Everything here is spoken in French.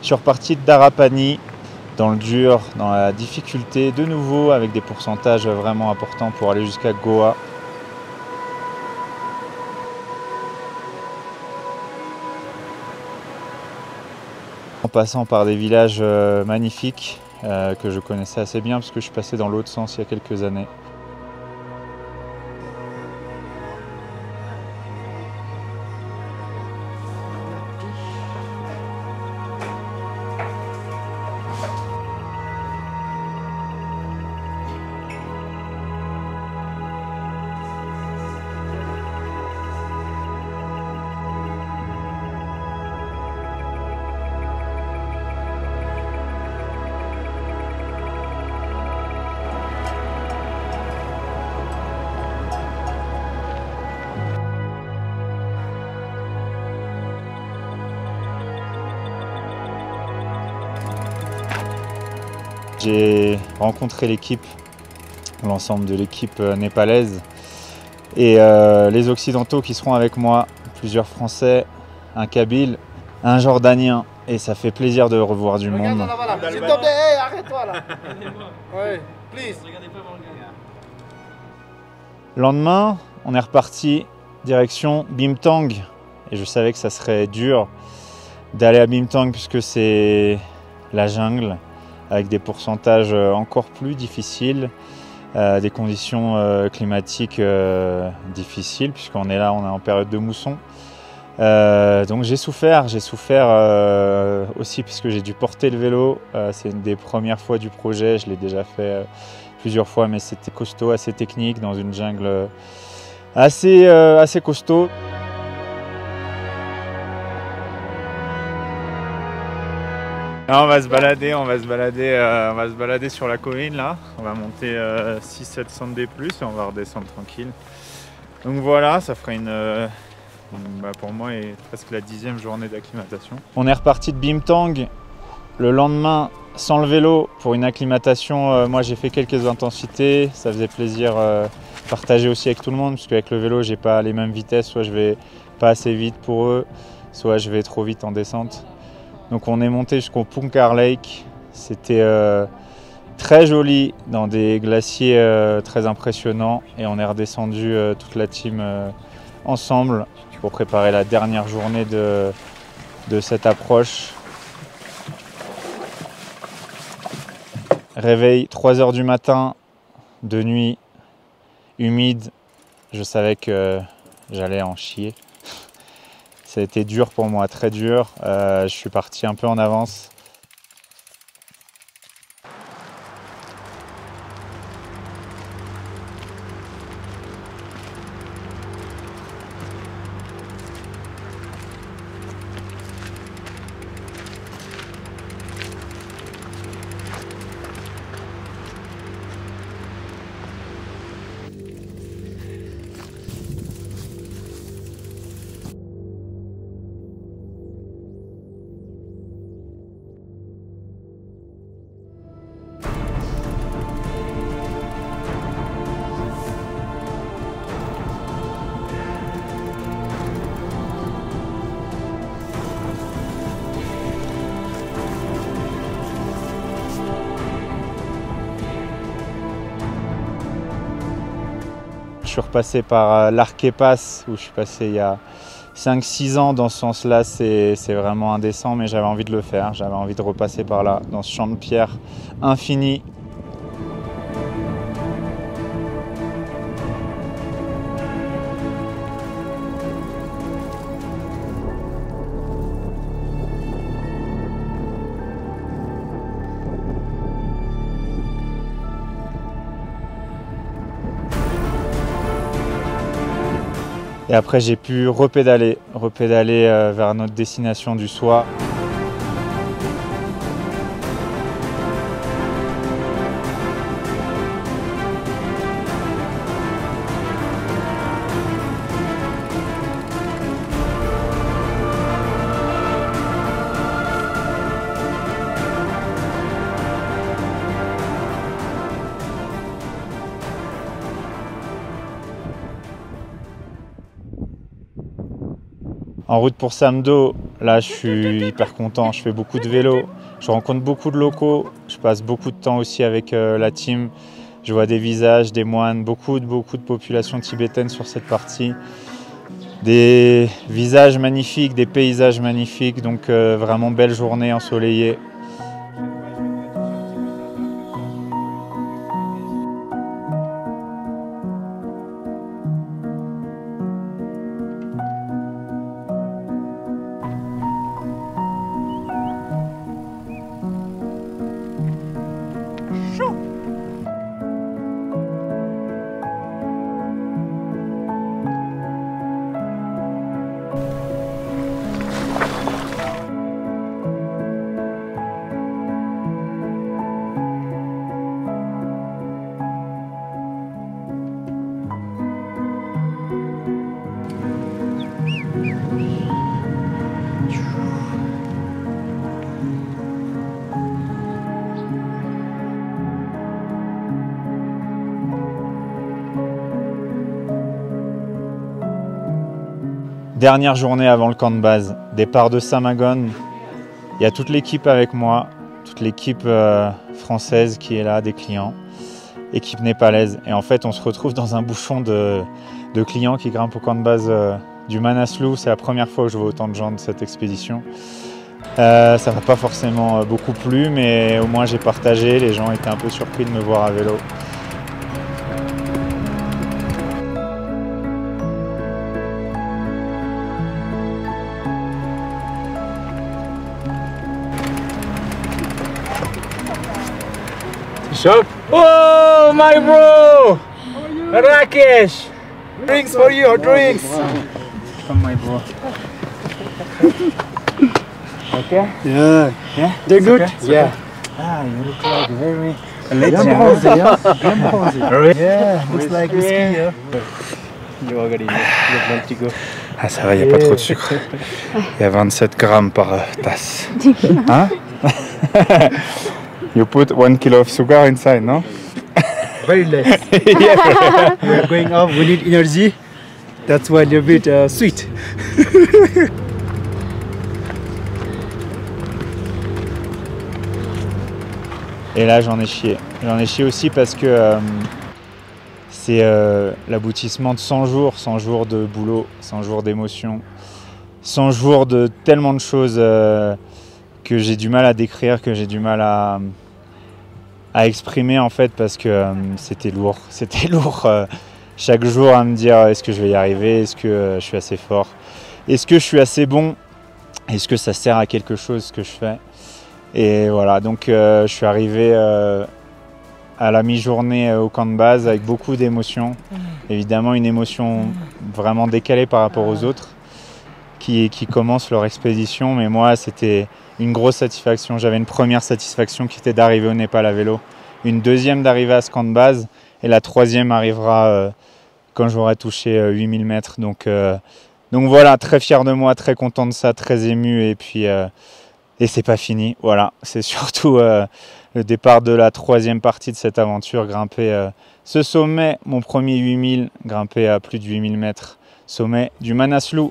Je suis reparti d'Arapani, dans le dur, dans la difficulté, de nouveau avec des pourcentages vraiment importants pour aller jusqu'à Goa. En passant par des villages magnifiques que je connaissais assez bien parce que je suis passé dans l'autre sens il y a quelques années. J'ai rencontré l'équipe, l'ensemble de l'équipe népalaise et les Occidentaux qui seront avec moi, plusieurs Français, un Kabyle, un Jordanien et ça fait plaisir de revoir du monde. S'il te plaît, hey, arrête-toi là. Ouais, please. Lendemain, on est reparti direction Bimtang et je savais que ça serait dur d'aller à Bimtang puisque c'est la jungle, avec des pourcentages encore plus difficiles, des conditions climatiques difficiles, puisqu'on est là, on est en période de mousson. Donc j'ai souffert aussi puisque j'ai dû porter le vélo. C'est une des premières fois du projet, je l'ai déjà fait plusieurs fois, mais c'était costaud, assez technique, dans une jungle assez costaud. On va se balader sur la colline là. On va monter 600-700 D+, et on va redescendre tranquille. Donc voilà, ça fera pour moi presque la 10e journée d'acclimatation. On est reparti de Bimtang le lendemain sans le vélo pour une acclimatation. Moi j'ai fait quelques intensités, ça faisait plaisir partager aussi avec tout le monde, parce qu'avec le vélo j'ai pas les mêmes vitesses, soit je vais pas assez vite pour eux, soit je vais trop vite en descente. Donc on est monté jusqu'au Punkar Lake, c'était très joli dans des glaciers très impressionnants et on est redescendu toute la team ensemble pour préparer la dernière journée de cette approche. Réveil 3 h du matin, de nuit, humide, je savais que j'allais en chier. Ça a été dur pour moi, très dur. Je suis parti un peu en avance. Je suis repassé par l'Arquepas où je suis passé il y a 5-6 ans. Dans ce sens-là, c'est vraiment indécent, mais j'avais envie de le faire. J'avais envie de repasser par là, dans ce champ de pierre infini. Et après, j'ai pu repédaler vers notre destination du soir. En route pour Samdo, là je suis hyper content, je fais beaucoup de vélo, je rencontre beaucoup de locaux, je passe beaucoup de temps aussi avec la team. Je vois des visages, des moines, beaucoup de populations tibétaines sur cette partie. Des visages magnifiques, des paysages magnifiques, donc vraiment belle journée ensoleillée. Dernière journée avant le camp de base, départ de Samagon. Il y a toute l'équipe avec moi, toute l'équipe française qui est là, des clients, équipe népalaise. Et en fait, on se retrouve dans un bouchon de clients qui grimpent au camp de base du Manaslu. C'est la première fois que je vois autant de gens de cette expédition. Ça m'a pas forcément beaucoup plu, mais au moins j'ai partagé. Les gens étaient un peu surpris de me voir à vélo. Shop. Oh, my bro! Rakesh! Drinks for you, drinks! Come my bro. Okay? Yeah. Yeah? They're good? Okay? Yeah. Ah, you look like very Yeah, looks like whiskey, yeah. Ah ça va, il n'y a pas trop de sucre. Il y a 27 grammes par tasse. Hein? You put 1 kilo of sugar inside, no? Very less. Yeah. We are going up, we need energy. That's why a little bit sweet. Et là j'en ai chié. J'en ai chié aussi parce que c'est l'aboutissement de 100 jours de boulot, 100 jours d'émotion, 100 jours de tellement de choses que j'ai du mal à décrire, que j'ai du mal à exprimer en fait parce que c'était lourd. C'était lourd chaque jour à me dire est-ce que je vais y arriver, est-ce que je suis assez fort, est-ce que je suis assez bon, est-ce que ça sert à quelque chose ce que je fais. Et voilà, donc je suis arrivé à la mi-journée au camp de base avec beaucoup d'émotions. Évidemment une émotion vraiment décalée par rapport aux autres qui commencent leur expédition, mais moi c'était une grosse satisfaction. J'avais une première satisfaction qui était d'arriver au Népal à vélo, une deuxième d'arriver à ce camp de base, et la troisième arrivera quand j'aurai touché 8000 mètres. Donc voilà, très fier de moi, très content de ça, très ému, et puis et c'est pas fini. Voilà, c'est surtout le départ de la troisième partie de cette aventure, grimper ce sommet, mon premier 8000, grimper à plus de 8000 mètres, sommet du Manaslu.